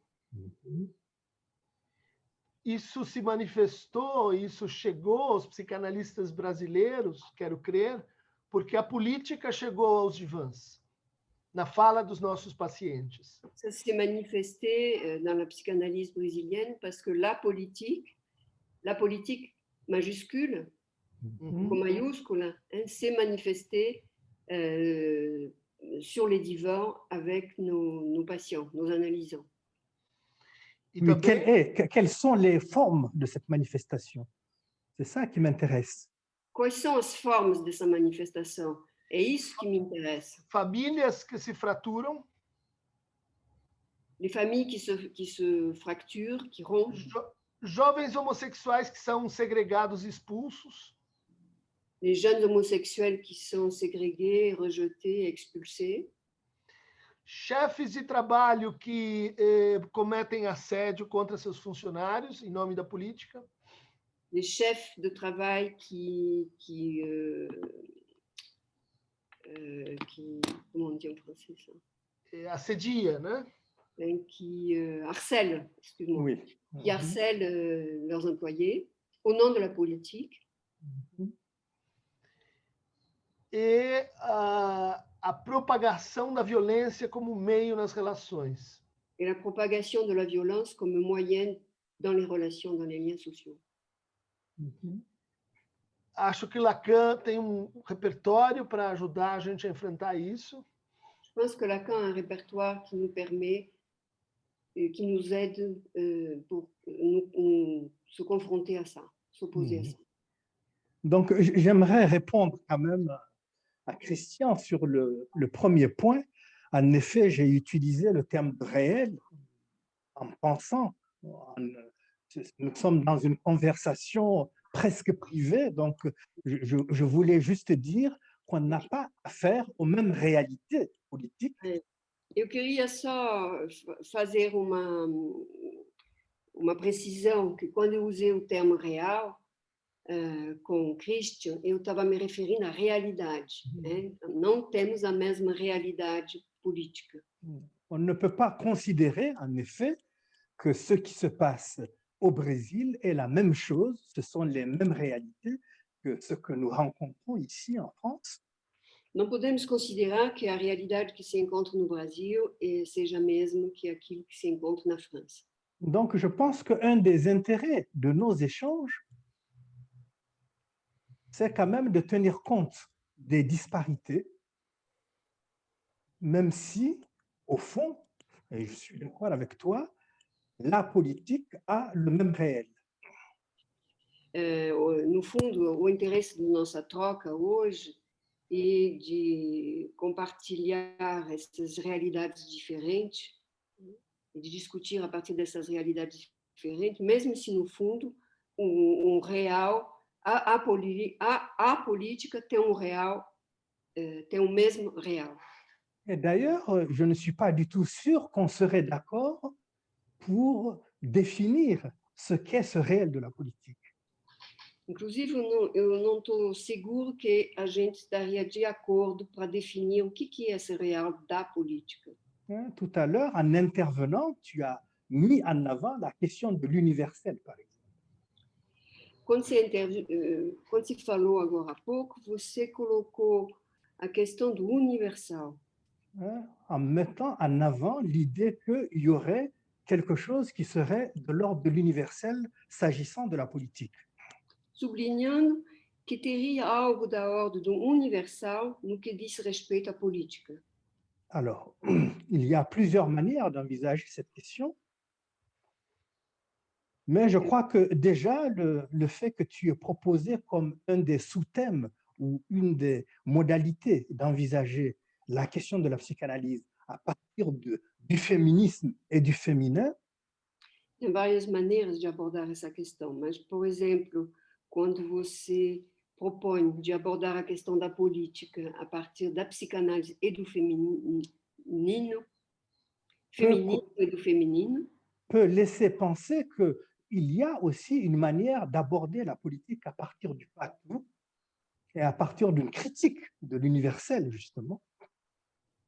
Isso se manifestou, isso chegou aos psicanalistas brasileiros, quero crer, porque a política chegou aos divãs, na fala dos nossos pacientes. Ça s'est manifesté dans la psychanalyse brésilienne parce que la politique majuscule, ou majuscule, s'est manifestée sur les divans avec nos patients, nos analysants. Mais quelles sont les formes de cette manifestation? C'est ça qui m'intéresse. Quais são as formas dessa manifestação? É isso que me interessa. famílias que se fraturam, Les familles qui se fracturent, qui rompent, jovens homossexuais que são segregados e expulsos, les jeunes homosexuels qui sont ségrégés, rejetés, expulsés, chefes de trabalho que cometem assédio contra seus funcionários em nome da política, les chefs de travail comment on dit en français ça? assedia, né? Qui harcèlent, excuse-moi, Oui. qui harcèlent leurs employés au nom de la politique. E a propagação da violência como meio nas relações. Et la propagation de la violence comme moyen dans les relations, dans les liens sociaux. Acho que Lacan tem repertório para ajudar a gente a enfrentar isso. Je pense que Lacan a un répertoire qui nous permet, qui nous aide pour se confronter à ça, s'opposer à ça. Donc, j'aimerais répondre quand même à Christian sur le premier point. En effet, j'ai utilisé le terme réel en pensant, nous sommes dans une conversation presque privée, donc je voulais juste dire qu'on n'a pas affaire aux mêmes réalités politiques. Eu queria só fazer uma precisão, que quando eu usei o termo real, com Christian, eu estava me referindo à realidade. Né? Não temos a mesma realidade política. On ne peut pas considérer, en effet, que ce qui se passe au Brésil est la même chose, ce sont les mêmes réalités que ce que nous rencontrons ici en France. Não podemos considerar que a realidade que se encontra no Brasil seja a mesma que aquilo que se encontra na França. Donc, je pense qu'un des intérêts de nos échanges, c'est quand même de tenir compte des disparités, même si, au fond, et je suis d'accord avec toi, la politique a le même réel. No fundo, o interesse da nossa troca hoje é de compartilhar essas realidades diferentes e de discutir a partir dessas realidades diferentes, mesmo se no fundo a política tem real, tem o mesmo real. Et d'ailleurs, je ne suis pas du tout sûr qu'on serait d'accord pour définir ce qu'est ce réel de la politique. Inclusive, eu não estou seguro que a gente estaria de acordo para definir o que é esse real da política. Tout à l'heure, en intervenant, tu as mis en avant la question de l'universel, par exemple. Quando se falou agora há pouco, você colocou a questão do universal. En mettant en avant l'idée qu'il y aurait quelque chose qui serait de l'ordre de l'universel s'agissant de la politique. Sublinhando que teria algo da ordem do universal no que diz respeito à política. Alors, il y a plusieurs manières d'envisager cette question, mais je crois que déjà le fait que tu aies proposé comme un des sous-thèmes ou une des modalités d'envisager la question de la psychanalyse à partir du féminisme et du féminin. Tem várias maneiras de abordar essa questão, mas, por exemplo, quando você propõe de abordar a questão da política a partir da psicanálise e do féminisme et du féminin, peut laisser penser qu'il y a aussi une manière d'aborder la politique à partir du patou et à partir d'une critique de l'universel, justement.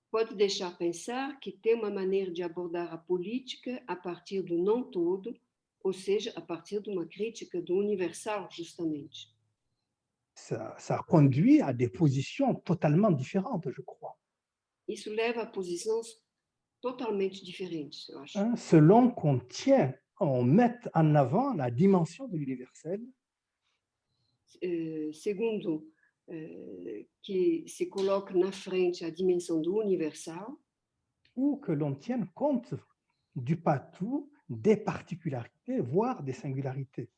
Pode deixar pensar que tem uma maneira de abordar a política a partir do não todo, ou seja, a partir de uma crítica do universal, justamente. Ça conduit à des positions totalement différentes, je crois. Isso leva a posições totalmente diferentes, eu acho. Selon qu'on mette en avant la dimension de l'universel. Segundo, que se coloque na frente a dimensão do universal. Ou que l'on tienne compte du patou, des particularités, voire des singularités.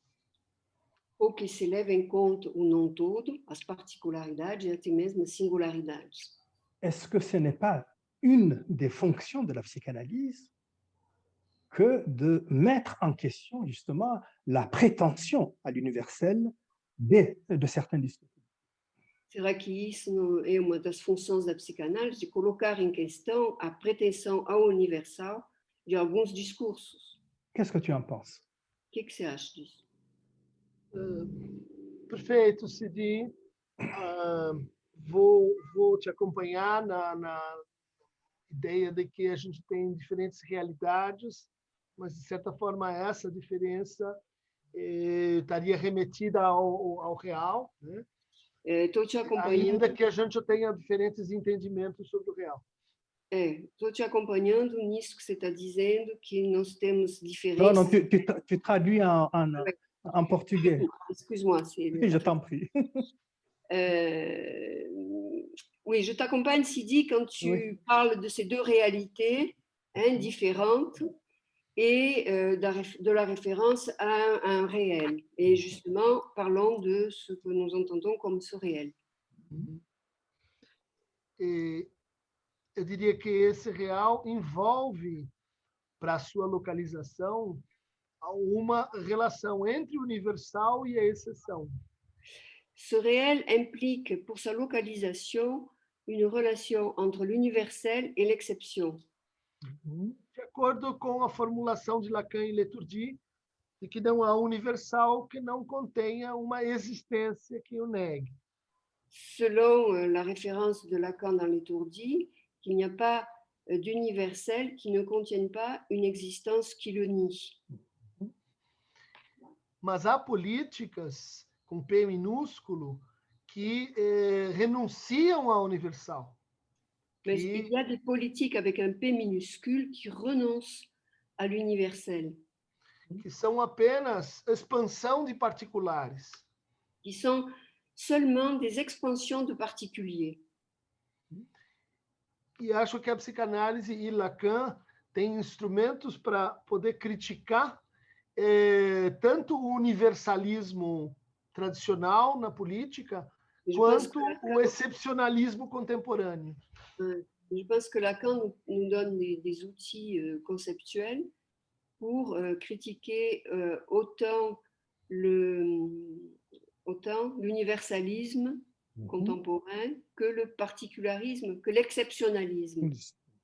ou que se leve em conta o não todo, as particularidades e até mesmo as singularidades. Est-ce que ce n'est pas une des fonctions de la psychanalyse que de mettre en question justement la prétention à l'universel de certains discours? Será que isso é uma das funções da psicanálise, de colocar em questão a pretensão ao universal de alguns discursos? Qu'est-ce que tu en penses? O que você acha disso? Perfeito, Cidi. Vou te acompanhar na ideia de que a gente tem diferentes realidades, mas, de certa forma, essa diferença estaria remetida ao real, né? Estou te acompanhando. Ainda que a gente tenha diferentes entendimentos sobre o real. Estou te acompanhando nisso que você está dizendo, que nós temos Non, diferenças. non, tu traduis en portugais. Excuse-moi. Oui, je t'en prie. Oui, je t'accompagne, Sidi, quand tu parles de ces deux réalités différentes et de la référence à un réel. Et justement, parlons de ce que nous entendons comme ce réel. E eu diria que esse real envolve, para a sua localização, uma relação entre o universal e a exceção. Ce réel implique, pour sa localisation, une relation entre l'universel et l'exception. De acordo com a formulação de Lacan em Léturgie, de que não há universal que não contenha uma existência que o negue. Selon la référence de Lacan dans l'étourdi, qu'il n'y a pas d'universel qui ne contienne pas une existence qui le nie. Mas há políticas com P minúsculo que renunciam ao universal. Mais il y a des politiques avec un P minuscule qui renoncent à l'universel. Que são apenas expansão de particulares. Qui sont seulement des expansions de particuliers. E acho que a psicanálise e Lacan têm instrumentos para poder criticar tanto o universalismo tradicional na política, quanto o excepcionalismo contemporâneo. Je pense que Lacan nous donne des outils conceptuels pour critiquer autant l'universalisme contemporain que le particularisme, que l'exceptionnalisme.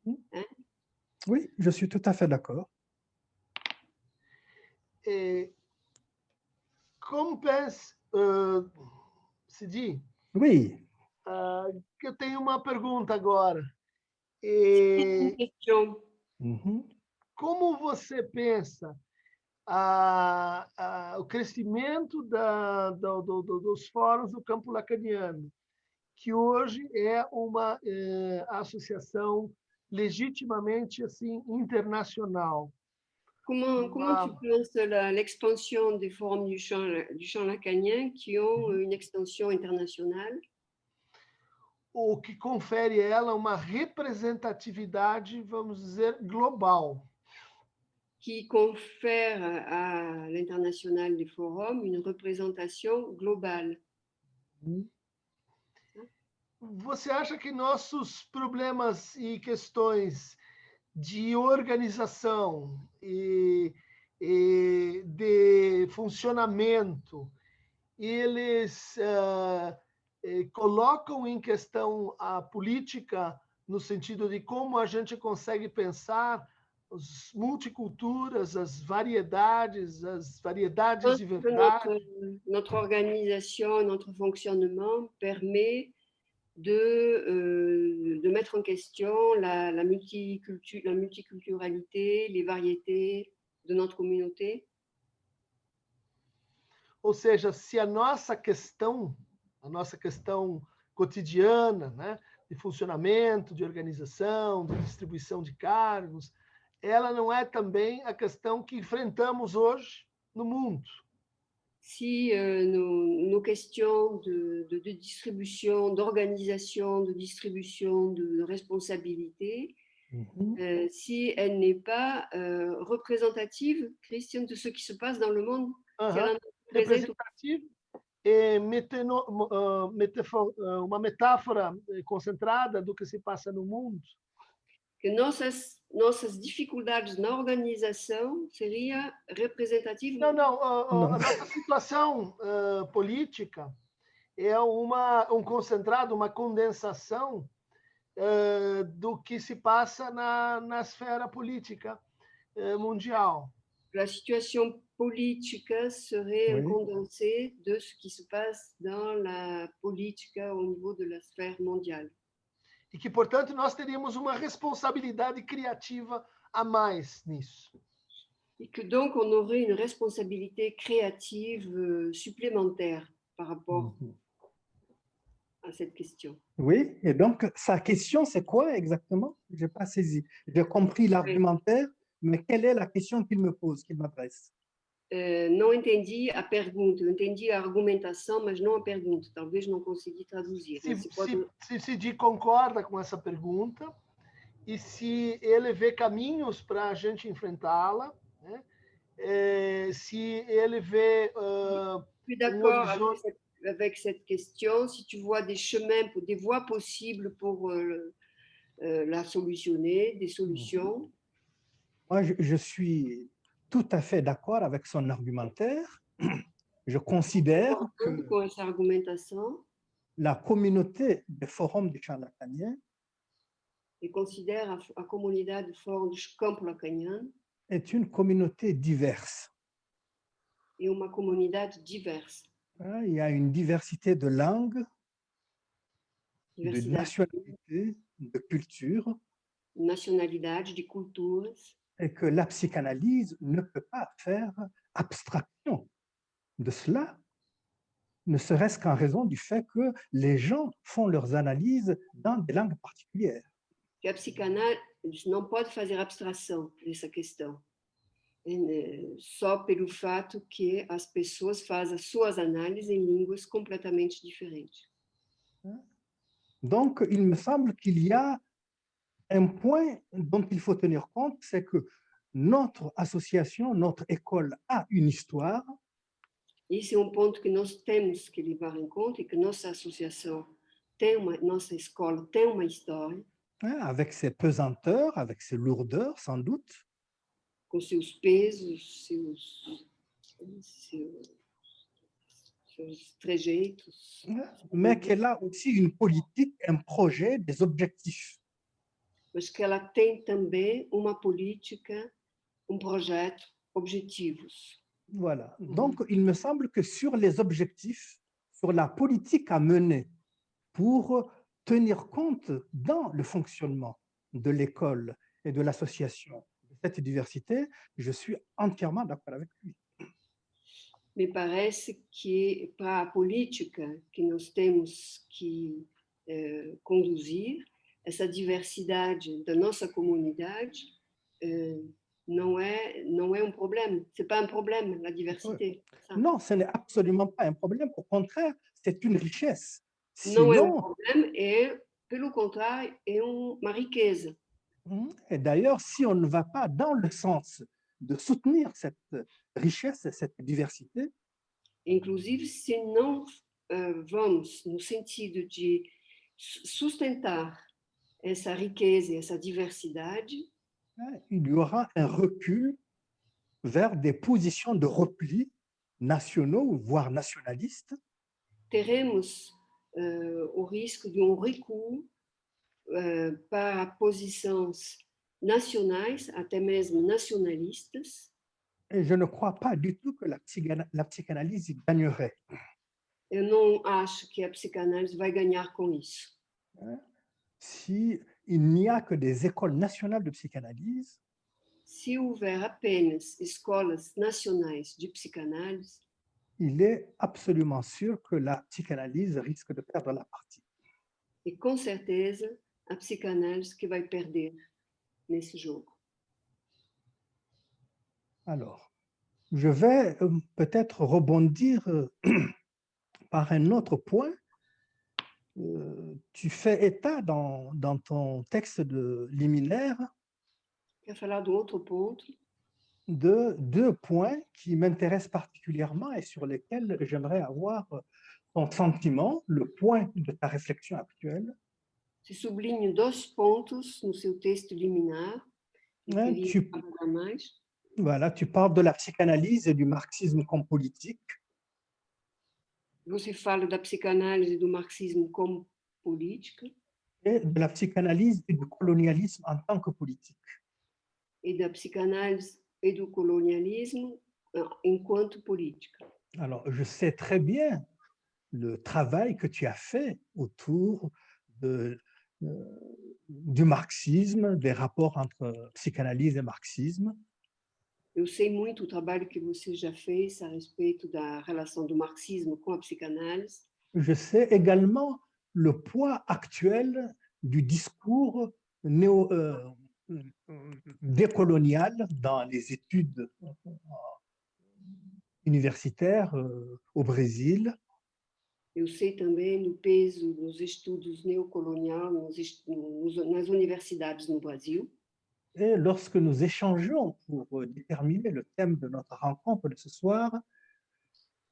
Hein? Oui, je suis tout à fait d'accord. Como pensa, Sidi? Oui. Que eu tenho uma pergunta agora. Como você pensa o crescimento dos fóruns do campo lacaniano, que hoje é uma associação legitimamente assim internacional? Comment tu penses l'expansion des forums du champ lacanien qui ont une extension internationale? O que confere a ela uma representatividade, vamos dizer, global. Qui confère à l'international des forums une représentation globale. Você acha que nossos problemas e questões de organização e de funcionamento, eles colocam em questão a política no sentido de como a gente consegue pensar as multiculturas, as variedades de verdade? Notre organisation, notre fonctionnement permet de mettre en question la multiculturalité, les variétés de notre communauté. Ou seja, se a nossa questão cotidiana, né, de funcionamento, de organização, de distribuição de cargos, ela não é também a questão que enfrentamos hoje no mundo. Si nos questions de distribution, d'organisation, de distribution, de responsabilité, si elle n'est pas représentative, Christian, de ce qui se passe dans le monde, si elle n'en est représente representativo e uma metáfora concentrada do que se passa no mundo. que nossas dificuldades na organização seria representativo. Não, Não. a nossa situação política é um concentrado, uma condensação do que se passa na esfera política mundial. La situation politique serait un Oui. condensé de ce qui se passe dans la politique au niveau de la sphère mondiale. E que, portanto, nós teríamos uma responsabilidade criativa a mais nisso. Et que donc on aurait une responsabilité créative supplémentaire par rapport à cette question. Oui, et donc sa question, c'est quoi exactement? Je n'ai pas saisi. J'ai compris l'argumentaire, mais quelle est la question qu'il me pose, qu'il m'adresse? Não entendi a pergunta, eu entendi a argumentação, mas não a pergunta. Talvez não consegui traduzir. Se Sidi concorda com essa pergunta e se ele vê caminhos para a gente enfrentá-la, né? Se ele vê Je suis d'accord avec cette question. Si tu vois des chemins, des voies possibles pour la solutionner, des solutions. Moi, je suis tout à fait d'accord avec son argumentaire. Je considère que Com essa argumentação, la communauté des forums du champ lacanien et considère a comunidade Fórum do Campo Lacaniano est une communauté diverse. é uma comunidade diversa. Il y a une diversité de langues, de Diversidade nationalités, de cultures, de nacionalidade, de culturas, et que la psychanalyse ne peut pas faire abstraction de cela, ne serait-ce qu'en raison du fait que les gens font leurs analyses dans des langues particulières. que a psicanálise não pode fazer abstração dessa questão. Só pelo fato que as pessoas fazem as suas análises em línguas completamente diferentes. Donc, il me semble qu'il y a un point dont il faut tenir compte, c'est que notre association, notre école a une histoire. Esse é ponto que nós temos que levar em conta e que nossa associação nossa escola tem uma história. Avec ses pesanteurs, avec ses lourdeurs, sans doute. Com seus pesos, seus trejeitos. Mais qu'elle a aussi une politique, un projet, des objectifs. Mas que ela tem também uma política, projeto, objetivos. Voilà. Donc, il me semble que sur les objectifs, sur la politique à mener pour tenir compte dans le fonctionnement de l'école et de l'association de cette diversité, je suis entièrement d'accord avec lui. Me parece que para a política que nós temos que conduzir, essa diversidade da nossa comunidade não é problème. C'est pas un problème, la diversité. Non, ce n'est absolument pas un problème. Au contraire, c'est une richesse. Não é problème, pelo contrário, é uma riqueza. Et d'ailleurs, si on ne va pas dans le sens de soutenir cette richesse, cette diversité, inclusive, se não vamos no sentido de sustentar essa riqueza, essa diversidade, il y aura un recul vers des positions de repli nationaux, voire nationalistes. Teremos o risco de recuo para posições nacionais, até mesmo nacionalistas. Et je ne crois pas du tout que la psychanalyse gagnerait. Eu não acho que a psicanálise vai ganhar com isso. Si il n'y a que des écoles nationales de psychanalyse, se houver apenas escolas nacionais de psicanálise, il est absolument sûr que la psychanalyse risque de perdre la partie. E com certeza a psicanálise que vai perder nesse jogo. Alors, je vais peut-être rebondir par un autre point. Tu fais état dans ton texte de liminaire Quer falar do outro ponto? de deux points qui m'intéressent particulièrement et sur lesquels j'aimerais avoir ton sentiment, le point de ta réflexion actuelle. Você sublinha dois pontos no seu texto liminar. Eu Hein, queria abordar mais. Voilà, tu parles de la psychanalyse et du marxisme comme politique. Você fala da psicanálise e do marxismo como política Et de la psychanalyse et du colonialisme en tant que politique. e da psicanálise e do colonialismo enquanto política. Alors, je sais très bien le travail que tu as fait autour du marxisme, des rapports entre psychanalyse et marxisme. Eu sei muito o trabalho que você já fez a respeito da relação do marxismo com a psicanálise. Je sais également le poids actuel du discours décolonial dans les études universitaires au Brésil. Eu sei também do peso dos estudos neocoloniais nas universidades no Brasil. Et lorsque nous échangeons pour déterminer le thème de notre rencontre de ce soir,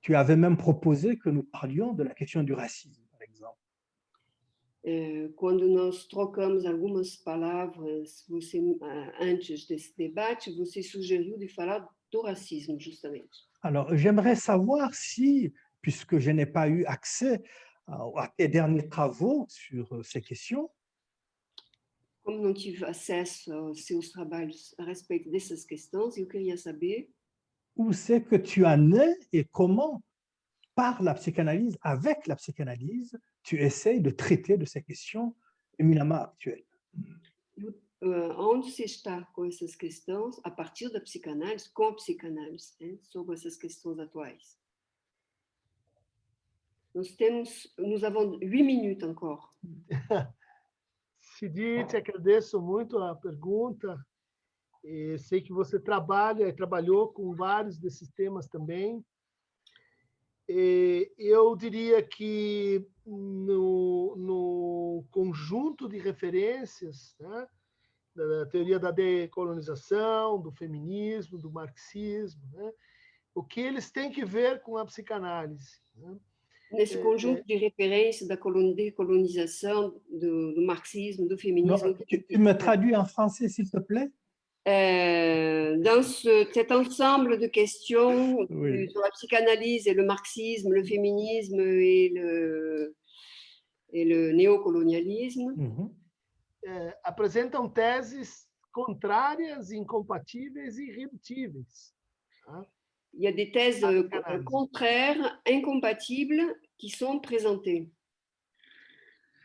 tu avais même proposé que nous parlions de la question du racisme, par exemple. Quando nós trocamos algumas palavras, antes desse debate, você sugeriu de falar do racismo, justamente. Alors, j'aimerais savoir si, puisque je n'ai pas eu accès à tes derniers travaux sur ces questions, Como não tive acesso aos seus trabalhos a respeito dessas questões, eu queria saber où c'est que tu en es et comment, par la psychanalyse, avec la psychanalyse, tu essayes de traiter de ces questions éminemment actuelles. onde você está com essas questões a partir da psicanálise, com a psicanálise, né, sobre essas questões atuais. Nós avons 8 minutes encore. Cidi, te agradeço muito a pergunta. E sei que você trabalha e trabalhou com vários desses temas também. E eu diria que no conjunto de referências, né, da teoria da decolonização, do feminismo, do marxismo, né, o que eles têm que ver com a psicanálise, né? Nesse conjunto de referências da decolonização, do marxisme, do feminisme. Non, tu me traduis en français, s'il te plaît? Dans cet ensemble de questions Oui. sur la psychanalyse et le marxisme, le féminisme et le néocolonialisme, apresentam teses contrárias, incompatíveis e irredutíveis. Tá? Il y a des thèses contraires, incompatibles, qui sont présentées.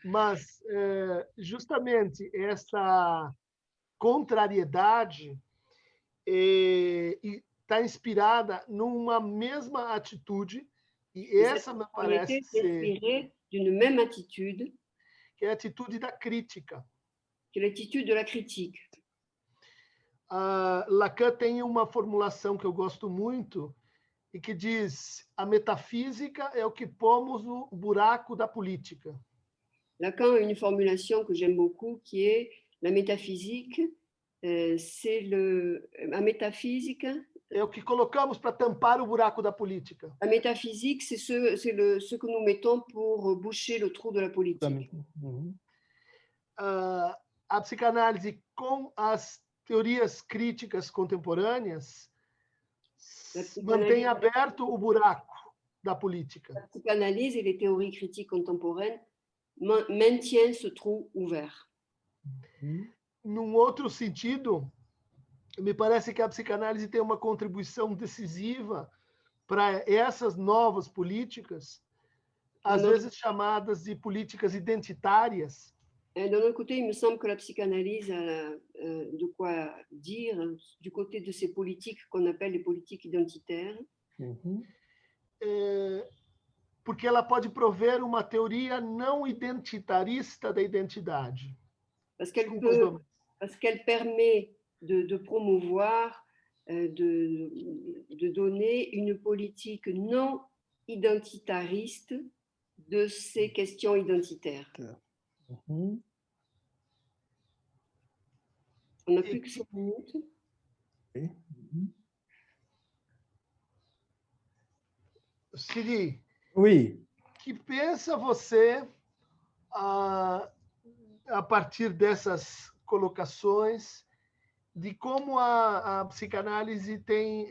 Mas, justamente, essa contrariedade está inspirada numa mesma atitude, e essa me parece ser d'une même attitude, que é a atitude da crítica. Que é l'attitude de la critique. Lacan tem uma formulação que eu gosto muito e que diz: a metafísica é o que pomos no buraco da política. Lacan a une formulation que j'aime beaucoup qui est la métaphysique, a métaphysique é o que colocamos para tampar o buraco da política. La métaphysique, c'est ce que nous mettons pour boucher le trou de la politique. A psicanálise com as teorias críticas contemporâneas mantém aberto o buraco da política. La psychanalyse et les théories critiques contemporaines maintiennent ce trou ouvert. Num outro sentido, me parece que a psicanálise tem uma contribuição decisiva para essas novas políticas, às vezes chamadas de políticas identitárias. D'un autre côté, il me semble que la psychanalyse a de quoi dire du côté de ces politiques qu'on appelle les politiques identitaires. Porque ela pode prover uma teoria não identitarista da identidade. Parce qu'elle permet de promouvoir, de donner une politique non identitariste de ces questions identitaires. On n'a plus que 5 minutes. Siri, Oui, que pensa você, a partir dessas colocações, de como a psicanálise tem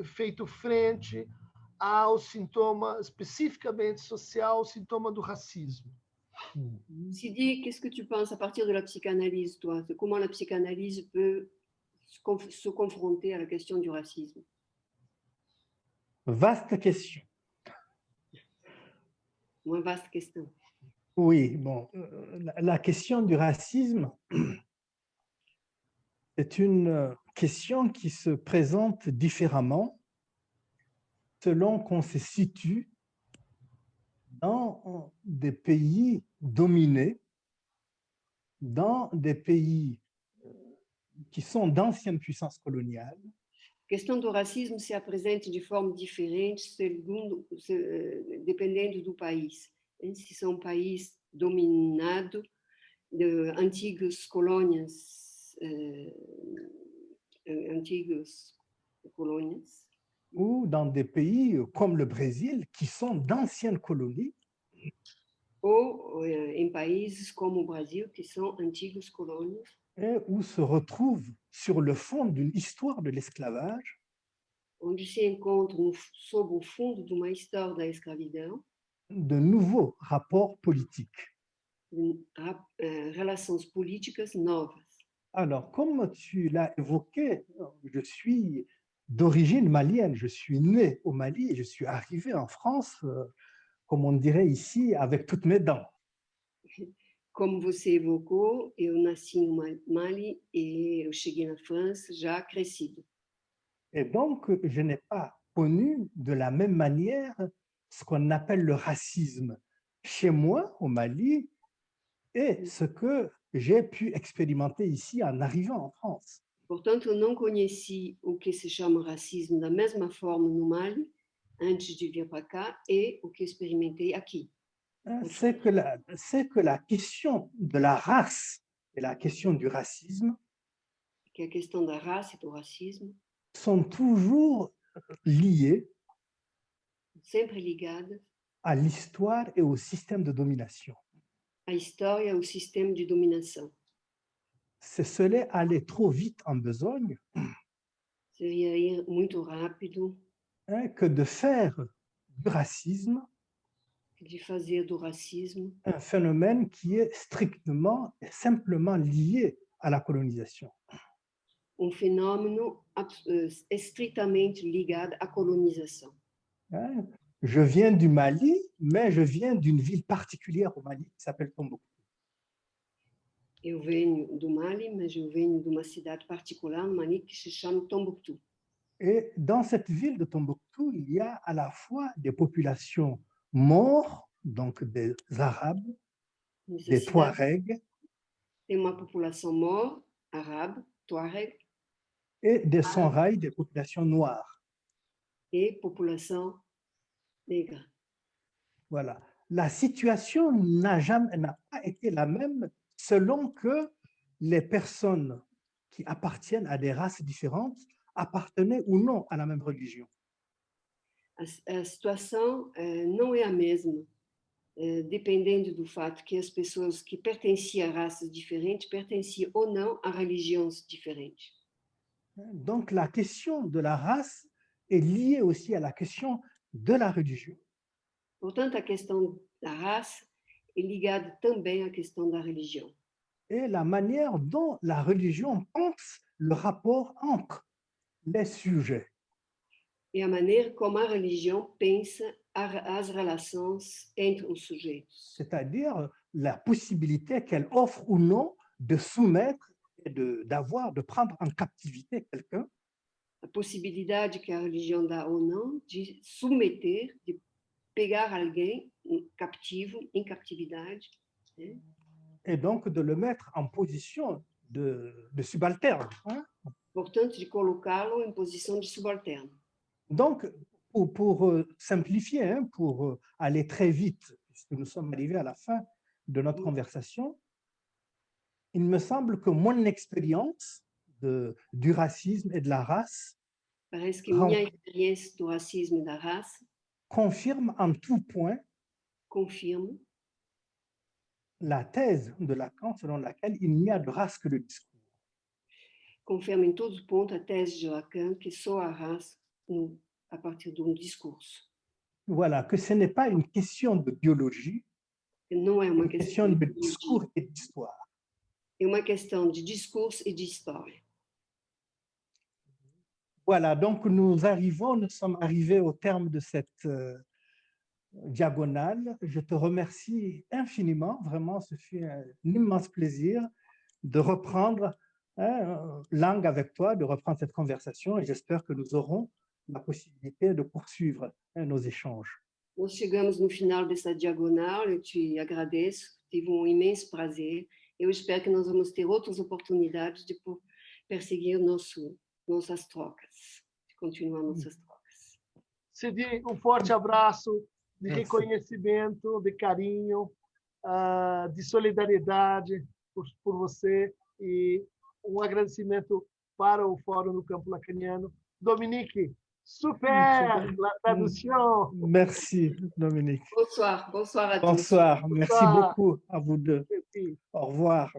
feito frente ao sintoma especificamente social, o sintoma do racismo? Sidi, qu'est-ce que tu penses à partir de la psychanalyse, toi, de comment la psychanalyse peut se confronter à la question du racisme? vaste question. Moins vaste question. Oui, bon, la question du racisme est une question qui se présente différemment selon qu'on se situe dans des pays dominés, dans des pays qui sont d'anciennes puissances coloniales, A questão do racismo se apresenta de forma diferente dependendo do país. Se são países dominados de antigas colônias, ou dans des pays comme le Brésil qui sont d'anciennes colonies, ou em países como o Brasil, que são antigas colônias, et où se retrouve sur le fond d'une histoire de l'esclavage onde se encontram sob o fundo de uma história da escravidão, de nouveaux rapports politiques. relações políticas novas. Alors, comme tu l'as évoqué, je suis d'origine malienne, je suis né au Mali et je suis arrivé en France, comme on dirait ici, avec toutes mes dents. Como você evocou, eu nasci no Mali e eu cheguei na França já crescido. Et donc, je n'ai pas connu de la même manière ce qu'on appelle le racisme chez moi au Mali et ce que j'ai pu expérimenter ici en arrivant en France. Portanto, eu não conheci o que se chama racismo da mesma forma no Mali, antes de vir para cá, e o que experimentei aqui. C'est que la question de la race et la question du racisme Que a questão da raça e do racismo sont toujours liées sempre ligadas à l'histoire et au système de domination. à história e ao sistema de dominação. Ce serait aller trop vite en besogne Seria ir muito rápido que de faire du racisme de fazer do racismo un phénomène qui est strictement et simplement lié à la colonisation. fenômeno estritamente ligado à colonização. Je viens du Mali, mais je viens d'une ville particulière au Mali qui s'appelle Tombouctou. Eu venho do Mali, mas eu venho de uma cidade particular no Mali que se chama Tombouctou. Et dans cette ville de Tombouctou, il y a à la fois des populations maures, donc des Arabes, des Touaregs, tem uma população mor, árabe, tuareg, et des Songhai, des populations noires. et população negra. Voilà. La situation n'a pas été la même selon que les personnes qui appartiennent à des races différentes appartenaient ou non à la même religion. A situação não é a mesma, dependendo do fato que as pessoas que pertenciam a raças diferentes pertenciam ou não a religiões diferentes. Donc la question de la race est liée aussi à la question de la religion. Portanto, a questão da raça é ligada também à questão da religião. Et la manière dont la religion pense le rapport entre les sujets. E a maneira como a religião pensa as relações entre os sujeitos. C'est-à-dire la possibilité qu'elle offre ou non de soumettre et de prendre en captivité quelqu'un. A possibilidade que a religião dá ou não de submeter, de pegar alguém captivo, em captividade. Né? Et donc de le mettre en position de subalterne. Hein? Portanto, de colocá-lo em posição de subalterno. Donc, pour simplifier, hein, pour aller très vite, puisque nous sommes arrivés à la fin de notre conversation, il me semble que mon expérience du racisme et de la race Parece que minha experiência do racismo e da raça confirme en tout point confirme la thèse de Lacan selon laquelle il n'y a de race que le discours. confirma em todos os pontos a tese de Lacan que só há raça a partir de um discurso. Voilà, que ce n'est pas une question de biologie, Que não é uma une question questão de de biologia, discours et d'histoire. é uma questão de discurso e de história. Voilà, donc nous sommes arrivés au terme de cette diagonale. Je te remercie infiniment, vraiment, ce fut un immense plaisir de reprendre langue avec toi, de reprendre cette conversation et j'espère que nous aurons la possibilité de poursuivre nos échanges. Nós chegamos no final dessa diagonal, eu te agradeço, tive um imenso prazer. Eu espero que nós vamos ter outras oportunidades de perseguir nossas trocas, de continuar nossas trocas. Cidi, um forte abraço de Merci. reconhecimento, de carinho, de solidariedade por você e um agradecimento para o Fórum do Campo Lacaniano. Dominique, super la traduction. Merci, Dominique. Bonsoir à tous. Bonsoir, merci Bonsoir. beaucoup à vous deux. Merci. Au revoir.